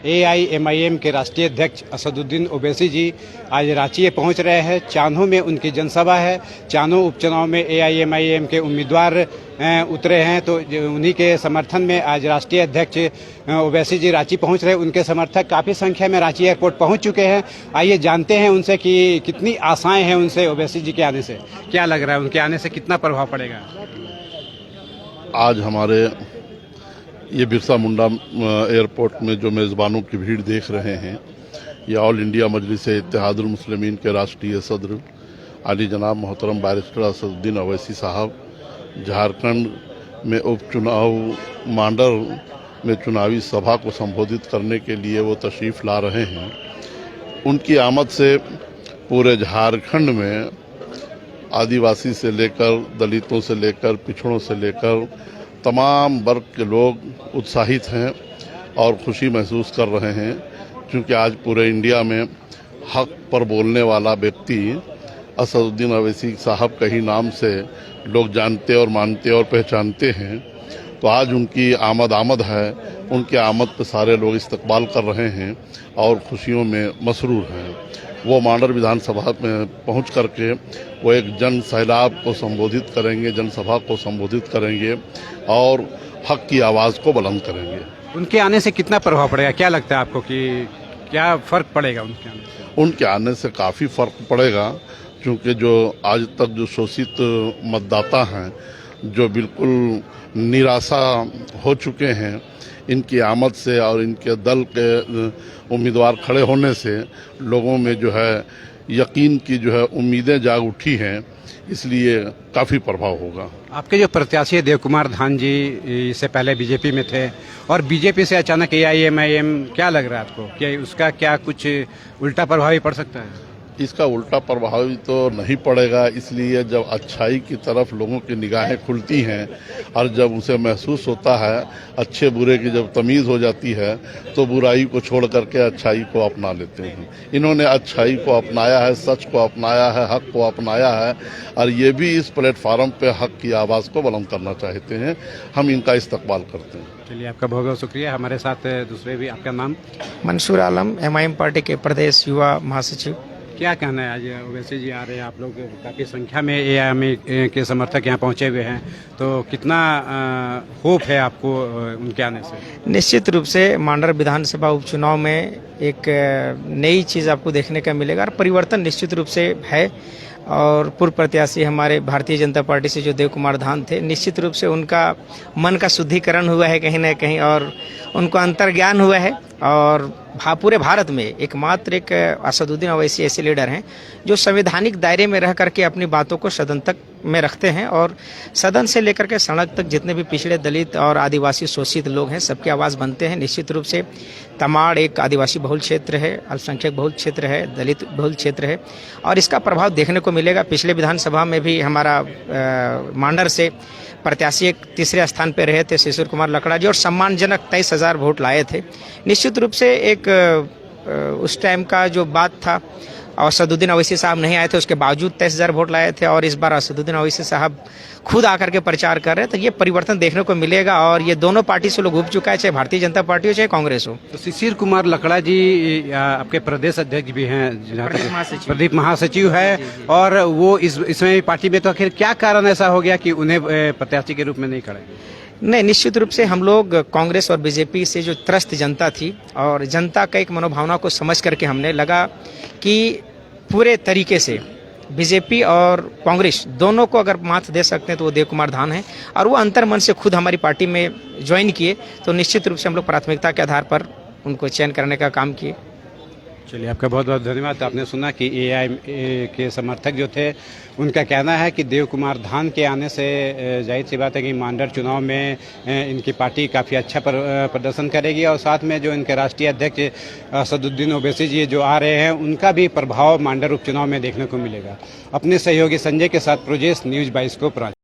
AIMIM के राष्ट्रीय अध्यक्ष असदुद्दीन ओवैसी जी आज रांची पहुंच रहे हैं। चान्हो में उनकी जनसभा है। चान्हो उपचुनाव में AIMIM के उम्मीदवार उतरे हैं, तो उन्हीं के समर्थन में आज राष्ट्रीय अध्यक्ष ओवैसी जी रांची पहुंच रहे हैं। उनके समर्थक काफ़ी संख्या में रांची एयरपोर्ट पहुंच चुके हैं। आइए जानते हैं उनसे कि कितनी आशाएं हैं उनसे ओवैसी जी के आने से, क्या लग रहा है उनके आने से कितना प्रभाव पड़ेगा। आज हमारे ये बिरसा मुंडा एयरपोर्ट में जो मेज़बानों की भीड़ देख रहे हैं, ये ऑल इंडिया मजलिस इत्तेहादुल मुस्लिमीन के राष्ट्रीय सदर आली जनाब मोहतरम बैरिस्टर असदुद्दीन ओवैसी साहब झारखंड में उपचुनाव मांडर में चुनावी सभा को संबोधित करने के लिए वो तशरीफ़ ला रहे हैं। उनकी आमद से पूरे झारखंड में आदिवासी से लेकर दलितों से लेकर पिछड़ों से लेकर तमाम वर्ग के लोग उत्साहित हैं और खुशी महसूस कर रहे हैं, क्योंकि आज पूरे इंडिया में हक पर बोलने वाला व्यक्ति असदुद्दीन ओवैसी साहब का ही नाम से लोग जानते और मानते और पहचानते हैं। तो आज उनकी आमद है, उनके आमद पर सारे लोग इस्तकबाल कर रहे हैं और खुशियों में मसरूर हैं। वो मांडर विधानसभा में पहुंच करके वो एक जन सैलाब को संबोधित करेंगे, जनसभा को संबोधित करेंगे और हक की आवाज़ को बुलंद करेंगे। उनके आने से कितना प्रभाव पड़ेगा, क्या लगता है आपको कि क्या फ़र्क पड़ेगा उनके आने से? उनके आने से काफ़ी फ़र्क पड़ेगा, क्योंकि जो आज तक जो शोषित मतदाता हैं, जो बिल्कुल निराशा हो चुके हैं, इनकी आमद से और इनके दल के उम्मीदवार खड़े होने से लोगों में जो है यकीन की जो है उम्मीदें जाग उठी हैं, इसलिए काफ़ी प्रभाव होगा। आपके जो प्रत्याशी है देव कुमार धान जी, इससे पहले बीजेपी में थे और बीजेपी से अचानक AIMIM, क्या लग रहा है आपको कि उसका क्या कुछ उल्टा प्रभाव पड़ सकता है? इसका उल्टा प्रभाव तो नहीं पड़ेगा, इसलिए जब अच्छाई की तरफ लोगों की निगाहें खुलती हैं और जब उसे महसूस होता है अच्छे बुरे की जब तमीज़ हो जाती है, तो बुराई को छोड़ करके अच्छाई को अपना लेते हैं। इन्होंने अच्छाई को अपनाया है, सच को अपनाया है, हक को अपनाया है और ये भी इस प्लेटफार्म पे हक की आवाज़ को बुलंद करना चाहते हैं। हम इनका इस्तकबाल करते हैं। चलिए, आपका बहुत बहुत शुक्रिया। हमारे साथ दूसरे भी, आपका नाम? मंसूर आलम, MIM पार्टी के प्रदेश युवा महासचिव। क्या कहना है, आज ओवैसी जी आ रहे हैं, आप लोग काफ़ी संख्या में AIMIM के समर्थक यहाँ पहुँचे हुए हैं, तो कितना होप है आपको उनके आने से? निश्चित रूप से मांडर विधानसभा उपचुनाव में एक नई चीज़ आपको देखने का मिलेगा और परिवर्तन निश्चित रूप से है। और पूर्व प्रत्याशी हमारे भारतीय जनता पार्टी से जो देव कुमार धान थे, निश्चित रूप से उनका मन का शुद्धिकरण हुआ है कहीं ना कहीं और उनको अंतर्ज्ञान हुआ है। और पूरे भारत में एकमात्र एक असदुद्दीन ओवैसी ऐसे लीडर हैं जो संवैधानिक दायरे में रह करके अपनी बातों को सदन तक में रखते हैं और सदन से लेकर के सड़क तक जितने भी पिछड़े दलित और आदिवासी शोषित लोग हैं, सबकी आवाज़ बनते हैं। निश्चित रूप से तमाड़ एक आदिवासी बहुल क्षेत्र है, अल्पसंख्यक बहुल क्षेत्र है, दलित बहुल क्षेत्र है और इसका प्रभाव देखने को मिलेगा। पिछले विधानसभा में भी हमारा मांडर से प्रत्याशी एक तीसरे स्थान पर रहे थे शिशिर कुमार लकड़ा जी और सम्मानजनक 23,000 वोट लाए थे। निश्चित रूप से एक उस टाइम का जो बात था, और असदुद्दीन ओवैसी साहब नहीं आए थे, उसके बावजूद 23,000 वोट लाए थे और इस बार असदुद्दीन ओवैसी साहब खुद आकर के प्रचार कर रहे हैं, तो ये परिवर्तन देखने को मिलेगा। और ये दोनों पार्टी से लोग उब चुका है, चाहे भारतीय जनता पार्टी हो चाहे कांग्रेस हो। तो शिशिर कुमार लकड़ा जी आपके प्रदेश अध्यक्ष भी हैं, प्रदीप महासचिव है, और वो इसमें पार्टी में, तो आखिर क्या कारण ऐसा हो गया कि उन्हें प्रत्याशी के रूप में नहीं खड़े? नहीं, निश्चित रूप से हम लोग कांग्रेस और बीजेपी से जो त्रस्त जनता थी और जनता का एक मनोभावना को समझ करके हमने लगा कि पूरे तरीके से बीजेपी और कांग्रेस दोनों को अगर मात दे सकते हैं तो वो देव कुमार धान है और वो अंतर्मन से खुद हमारी पार्टी में ज्वाइन किए, तो निश्चित रूप से हम लोग प्राथमिकता के आधार पर उनको चयन करने का काम किए। चलिए, आपका बहुत बहुत धन्यवाद। आपने सुना कि AIMIM के समर्थक जो थे, उनका कहना है कि देव कुमार धान के आने से जाहिर सी बात है कि मांडर चुनाव में इनकी पार्टी काफ़ी अच्छा प्रदर्शन करेगी और साथ में जो इनके राष्ट्रीय अध्यक्ष असदुद्दीन ओवैसी जी जो आ रहे हैं, उनका भी प्रभाव मांडर उपचुनाव में देखने को मिलेगा। अपने सहयोगी संजय के साथ प्रोजेस, न्यूज़ 22 को